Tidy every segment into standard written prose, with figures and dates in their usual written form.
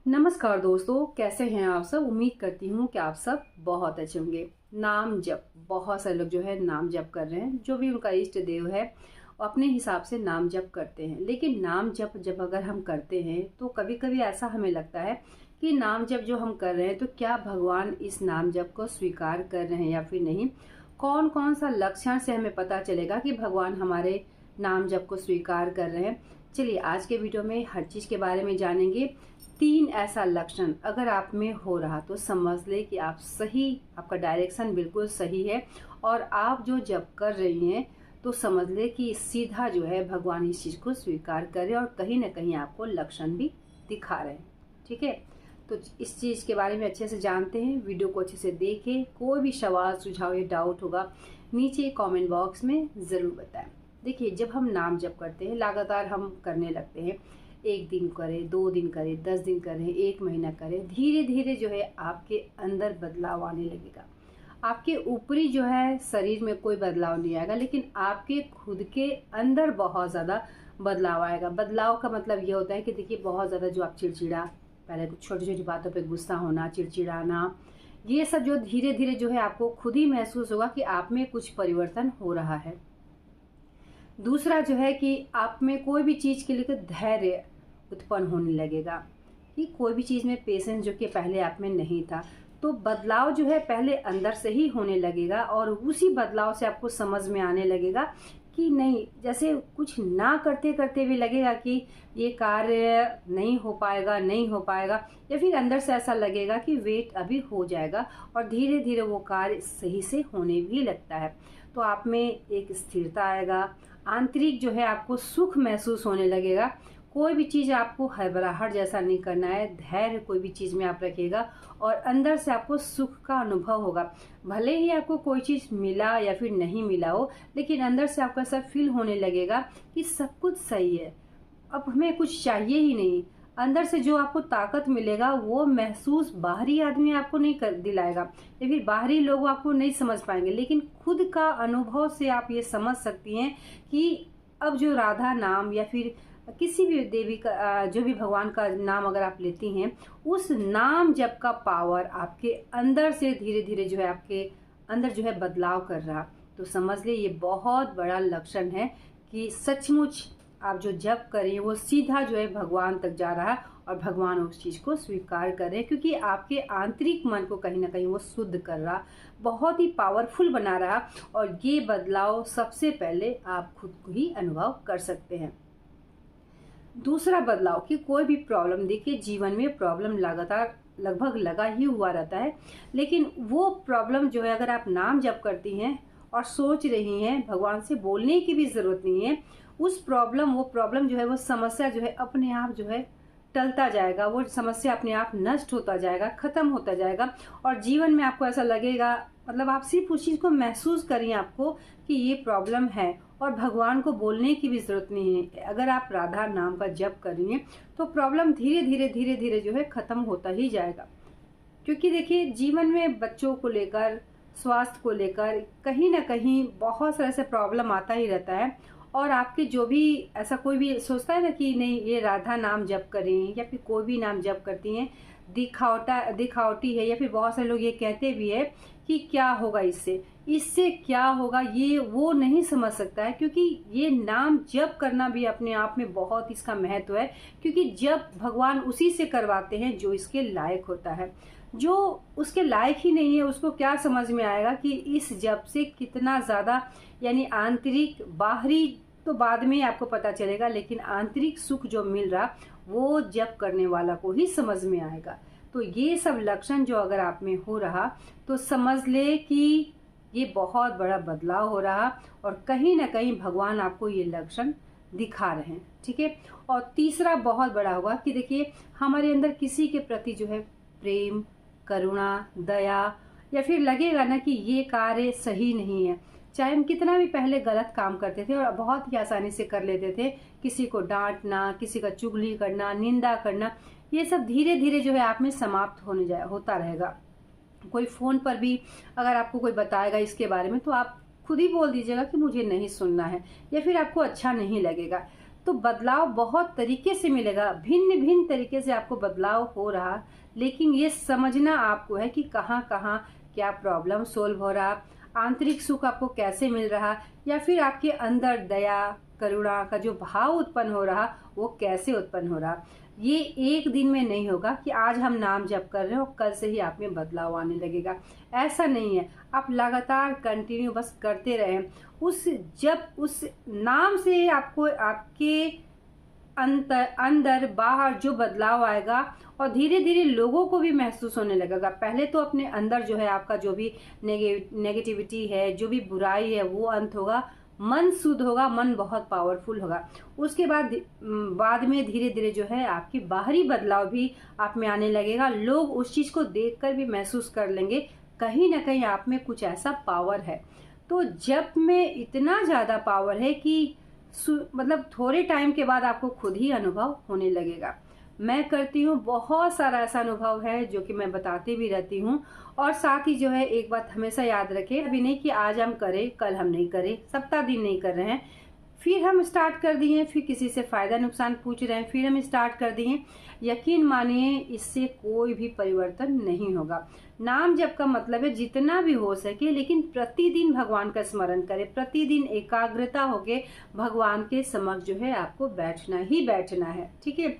नमस्कार दोस्तों, कैसे हैं आप सब। उम्मीद करती हूँ कि आप सब बहुत अच्छे होंगे। नाम जप, बहुत सारे लोग जो है नाम जप कर रहे हैं। जो भी उनका इष्ट देव है वो अपने हिसाब से नाम जप करते हैं। लेकिन नाम जप जब अगर हम करते हैं तो कभी कभी ऐसा हमें लगता है कि नाम जप जो हम कर रहे हैं तो क्या भगवान इस नाम जप को स्वीकार कर रहे हैं या फिर नहीं। कौन कौन सा लक्षण से हमें पता चलेगा कि भगवान हमारे नाम जप को स्वीकार कर रहे हैं। चलिए आज के वीडियो में हर चीज़ के बारे में जानेंगे। 3 ऐसा लक्षण अगर आप में हो रहा तो समझ ले कि आप सही, आपका डायरेक्शन बिल्कुल सही है और आप जो जप कर रही हैं तो समझ ले कि सीधा जो है भगवान इस चीज़ को स्वीकार करे और कहीं ना कहीं आपको लक्षण भी दिखा रहे हैं। ठीक है, तो इस चीज़ के बारे में अच्छे से जानते हैं। वीडियो को अच्छे से देखें। कोई भी सवाल सुझाव या डाउट होगा नीचे कमेंट बॉक्स में ज़रूर बताएं। देखिए, जब हम नाम जप करते हैं लगातार हम करने लगते हैं, 1 दिन करें, 2 दिन करें, 10 दिन करें, 1 महीना करें, धीरे धीरे जो है आपके अंदर बदलाव आने लगेगा। आपके ऊपरी जो है शरीर में कोई बदलाव नहीं आएगा, लेकिन आपके खुद के अंदर बहुत ज़्यादा बदलाव आएगा। बदलाव का मतलब ये होता है कि देखिए, बहुत ज़्यादा जो आप चिड़चिड़ा, पहले कुछ छोटी छोटी बातों पे गुस्सा होना, चिड़चिड़ाना, ये सब जो धीरे धीरे जो है आपको खुद ही महसूस होगा कि आप में कुछ परिवर्तन हो रहा है। दूसरा जो है कि आप में कोई भी चीज़ के लिए धैर्य उत्पन्न होने लगेगा, कि कोई भी चीज़ में पेशेंस जो कि पहले आप में नहीं था। तो बदलाव जो है पहले अंदर से ही होने लगेगा और उसी बदलाव से आपको समझ में आने लगेगा कि नहीं, जैसे कुछ ना करते करते भी लगेगा कि ये कार्य नहीं हो पाएगा, नहीं हो पाएगा, या फिर अंदर से ऐसा लगेगा कि वेट अभी हो जाएगा और धीरे धीरे वो कार्य सही से होने भी लगता है। तो आप में एक स्थिरता आएगा, आंतरिक जो है आपको सुख महसूस होने लगेगा। कोई भी चीज़ आपको हड़बड़ाहट जैसा नहीं करना है, धैर्य कोई भी चीज़ में आप रखिएगा और अंदर से आपको सुख का अनुभव होगा। भले ही आपको कोई चीज़ मिला या फिर नहीं मिला हो, लेकिन अंदर से आपको ऐसा फील होने लगेगा कि सब कुछ सही है, अब हमें कुछ चाहिए ही नहीं। अंदर से जो आपको ताकत मिलेगा वो महसूस बाहरी आदमी आपको नहीं कर दिलाएगा या फिर बाहरी लोग आपको नहीं समझ पाएंगे, लेकिन खुद का अनुभव से आप ये समझ सकती हैं कि अब जो राधा नाम या फिर किसी भी देवी का, जो भी भगवान का नाम अगर आप लेती हैं, उस नाम जप का पावर आपके अंदर से धीरे धीरे जो है आपके अंदर जो है बदलाव कर रहा। तो समझ ले ये बहुत बड़ा लक्षण है कि सचमुच आप जो जप करें वो सीधा जो है भगवान तक जा रहा है और भगवान उस चीज़ को स्वीकार कर रहे हैं, क्योंकि आपके आंतरिक मन को कहीं ना कहीं वो शुद्ध कर रहा, बहुत ही पावरफुल बना रहा। और ये बदलाव सबसे पहले आप खुद को ही अनुभव कर सकते हैं। दूसरा बदलाव कि कोई भी प्रॉब्लम, देखिए जीवन में प्रॉब्लम लगातार लगभग लगा ही हुआ रहता है, लेकिन वो प्रॉब्लम जो है अगर आप नाम जप करती हैं और सोच रही हैं, भगवान से बोलने की भी जरूरत नहीं है, उस प्रॉब्लम, वो प्रॉब्लम जो है, वो समस्या जो है अपने आप जो है टलता जाएगा, वो समस्या अपने आप नष्ट होता जाएगा, खत्म होता जाएगा और जीवन में आपको ऐसा लगेगा, मतलब आप सिर्फ उस चीज को महसूस करिए आपको कि ये प्रॉब्लम है और भगवान को बोलने की भी जरूरत नहीं है। अगर आप राधा नाम का जप करेंगे तो प्रॉब्लम धीरे धीरे धीरे धीरे जो है खत्म होता ही जाएगा। क्योंकि देखिए, जीवन में बच्चों को लेकर, स्वास्थ्य को लेकर कहीं ना कहीं बहुत सारे ऐसे प्रॉब्लम आता ही रहता है। और आपके जो भी ऐसा कोई भी सोचता है ना कि नहीं ये राधा नाम जप करें या फिर कोई भी नाम जप करती हैं, दिखावटी है, या फिर बहुत सारे लोग ये कहते भी है कि क्या होगा इससे, इससे क्या होगा, ये वो नहीं समझ सकता है। क्योंकि ये नाम जप करना भी अपने आप में बहुत इसका महत्व है, क्योंकि जब भगवान उसी से करवाते हैं जो इसके लायक होता है। जो उसके लायक ही नहीं है उसको क्या समझ में आएगा कि इस जप से कितना ज्यादा, यानी आंतरिक, बाहरी तो बाद में आपको पता चलेगा, लेकिन आंतरिक सुख जो मिल रहा वो जप करने वाला को ही समझ में आएगा। तो ये सब लक्षण जो अगर आप में हो रहा तो समझ ले कि ये बहुत बड़ा बदलाव हो रहा और कहीं ना कहीं भगवान आपको ये लक्षण दिखा रहे हैं। ठीक है, और तीसरा बहुत बड़ा होगा कि देखिए, हमारे अंदर किसी के प्रति जो है प्रेम, करुणा, दया, या फिर लगेगा ना कि ये कार्य सही नहीं है, चाहे हम कितना भी पहले गलत काम करते थे और बहुत ही आसानी से कर लेते थे, किसी को डांटना, किसी का चुगली करना, निंदा करना, ये सब धीरे धीरे जो है आप में समाप्त होता रहेगा। कोई फोन पर भी अगर आपको कोई बताएगा इसके बारे में तो आप खुद ही बोल दीजिएगा कि मुझे नहीं सुनना है, या फिर आपको अच्छा नहीं लगेगा। तो बदलाव बहुत तरीके से मिलेगा, भिन्न भिन्न तरीके से आपको बदलाव हो रहा, लेकिन ये समझना आपको है कि कहाँ कहाँ क्या प्रॉब्लम सोल्व हो रहा, आंतरिक सुख आपको कैसे मिल रहा, या फिर आपके अंदर दया करुणा का जो भाव उत्पन्न हो रहा वो कैसे उत्पन्न हो रहा। ये एक दिन में नहीं होगा कि आज हम नाम जप कर रहे हो कल से ही आप में बदलाव आने लगेगा, ऐसा नहीं है। आप लगातार कंटिन्यू बस करते रहें। जब उस नाम से आपको आपके अंदर बाहर जो बदलाव आएगा और धीरे धीरे लोगों को भी महसूस होने लगेगा। पहले तो अपने अंदर जो है आपका जो भी नेगेटिविटी है, जो भी बुराई है, वो अंत होगा, मन शुद्ध होगा, मन बहुत पावरफुल होगा। उसके बाद में धीरे धीरे जो है आपकी बाहरी बदलाव भी आप में आने लगेगा। लोग उस चीज को देखकर भी महसूस कर लेंगे कहीं ना कहीं आप में कुछ ऐसा पावर है। तो जब में इतना ज्यादा पावर है कि मतलब थोड़े टाइम के बाद आपको खुद ही अनुभव होने लगेगा। मैं करती हूँ, बहुत सारा ऐसा अनुभव है जो कि मैं बताती भी रहती हूँ। और साथ ही जो है एक बात हमेशा याद रखें, अभी नहीं कि आज हम करें कल हम नहीं करें, सप्ताह दिन नहीं कर रहे हैं, फिर हम स्टार्ट कर दिए, फिर किसी से फायदा नुकसान पूछ रहे हैं, फिर हम स्टार्ट कर दिए। यकीन मानिए इससे कोई भी परिवर्तन नहीं होगा। नाम जप का मतलब है जितना भी हो सके, लेकिन प्रतिदिन भगवान का स्मरण करें, प्रतिदिन एकाग्रता होके भगवान के समक्ष जो है आपको बैठना ही बैठना है। ठीक है,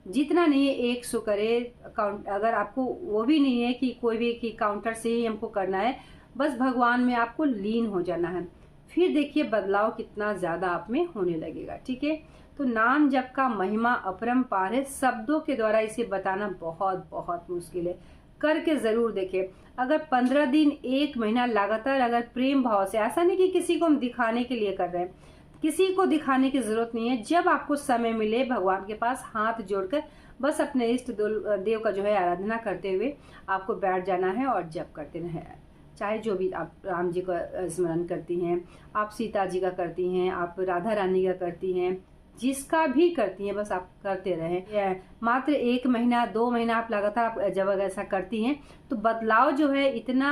जितना नहीं है 100 करे। अगर आपको वो भी नहीं है कि कोई भी कि काउंटर से ही हमको करना है, बस भगवान में आपको लीन हो जाना है, फिर देखिए बदलाव कितना ज्यादा आप में होने लगेगा। ठीक है, तो नाम जप का महिमा अपरंपार है, शब्दों के द्वारा इसे बताना बहुत बहुत मुश्किल है। करके जरूर देखें। अगर 15 दिन 1 महीना लगातार अगर प्रेम भाव से, ऐसा नहीं कि किसी को हम दिखाने के लिए कर रहे हैं, किसी को दिखाने की जरूरत नहीं है। जब आपको समय मिले भगवान के पास हाथ जोड़कर बस अपने इष्ट देव का जो है आराधना करते हुए आपको बैठ जाना है और जप करते रहना है। चाहे जो भी आप राम जी का स्मरण करती हैं, आप सीता जी का करती हैं, आप राधा रानी का करती हैं, जिसका भी करती हैं, बस आप करते रहें। मात्र 1 महीना 2 महीना आप लगातार आप जब ऐसा करती हैं तो बदलाव जो है इतना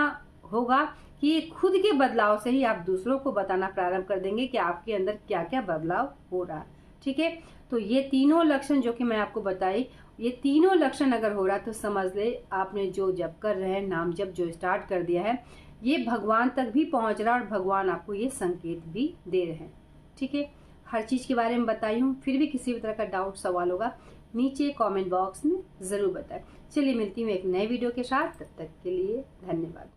होगा कि खुद के बदलाव से ही आप दूसरों को बताना प्रारंभ कर देंगे कि आपके अंदर क्या क्या बदलाव हो रहा है। ठीक है, तो ये तीनों लक्षण जो कि मैं आपको बताई, ये तीनों लक्षण अगर हो रहा तो समझ ले आपने जो जप कर रहे हैं, नाम जप जो स्टार्ट कर दिया है, ये भगवान तक भी पहुंच रहा है और भगवान आपको ये संकेत भी दे रहे हैं। ठीक है, हर चीज के बारे में बताई हूँ। फिर भी किसी भी तरह का डाउट सवाल होगा नीचे कमेंट बॉक्स में जरूर बताएं। चलिए मिलती हूँ एक नए वीडियो के साथ, तब तक के लिए धन्यवाद।